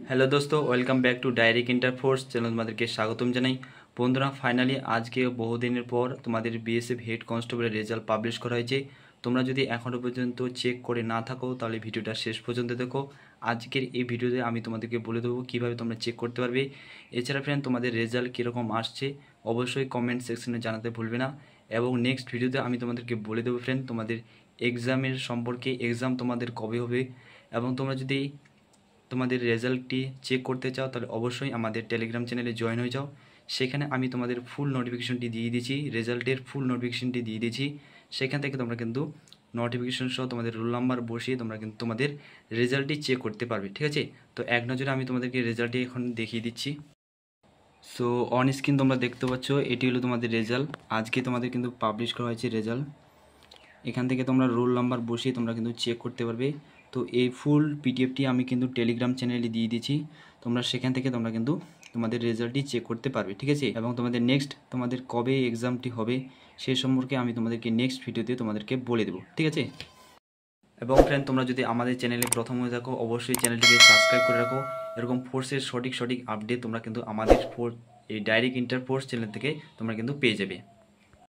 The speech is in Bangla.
হ্যালো দোস্ত, welcome back to direct inter force channel. তোমাদেরকে স্বাগতম জানাই। বন্ধুরা, ফাইনালি আজকে বহুদিনের পর তোমাদের বিএসএফ হেড কনস্টেবলের রেজাল্ট পাবলিশ করা হয়েছে। তোমরা যদি এখনও পর্যন্ত চেক করে না থাকো তাহলে ভিডিওটা শেষ পর্যন্ত দেখো। আজকের এই ভিডিওতে আমি তোমাদেরকে বলে দেবো কীভাবে তোমরা চেক করতে পারবে। এছাড়া ফ্রেন্ড, তোমাদের রেজাল্ট কীরকম আসছে অবশ্যই কমেন্ট সেকশনে জানাতে ভুলবে না। এবং নেক্সট ভিডিওতে আমি তোমাদেরকে বলে দেবো ফ্রেন্ড তোমাদের এক্সামের সম্পর্কে, এক্সাম তোমাদের কবে হবে। এবং তোমরা যদি তোমাদের রেজাল্টটি চেক করতে চাও তাহলে অবশ্যই আমাদের টেলিগ্রাম চ্যানেলে জয়েন হয়ে যাও। সেখানে আমি তোমাদের ফুল নোটিফিকেশনটি দিয়ে দিয়েছি, রেজাল্টের ফুল নোটিফিকেশনটি দিয়ে দিয়েছি। সেখান থেকে তোমরা কিন্তু নোটিফিকেশন সহ তোমাদের রোল নাম্বার বসিয়ে তোমরা কিন্তু তোমাদের রেজাল্টটি চেক করতে পারবে। ঠিক আছে, তো এক নজরে আমি তোমাদেরকে রেজাল্টটি এখন দেখিয়ে দিচ্ছি। সো অন স্ক্রিন তোমরা দেখতে পাচ্ছ, এটি হলো তোমাদের রেজাল্ট। আজকে তোমাদের কিন্তু পাবলিশ করা হয়েছে রেজাল্ট। এখান থেকে তোমরা রোল নাম্বার বসিয়ে তোমরা কিন্তু চেক করতে পারবে। তো এই ফুল পিডিএফটি আমি কিন্তু টেলিগ্রাম চ্যানেলে দিয়ে দিয়েছি। তোমরা সেখান থেকে তোমরা কিন্তু তোমাদের রেজাল্টটি চেক করতে পারবে। ঠিক আছে, এবং তোমাদের নেক্সট তোমাদের কবে এক্সামটি হবে সেই সম্পর্কে আমি তোমাদেরকে নেক্সট ভিডিওতে তোমাদেরকে বলে দেবো। ঠিক আছে, এবং ফ্রেন্ড, তোমরা যদি আমাদের চ্যানেলে প্রথম হয়ে থাকো অবশ্যই চ্যানেলটিকে সাবস্ক্রাইব করে রাখো। এরকম ফোর্সের সঠিক আপডেট তোমরা কিন্তু আমাদের এই ডাইরেক্ট ইন্টার ফোর্স চ্যানেল থেকে তোমরা কিন্তু পেয়ে যাবে।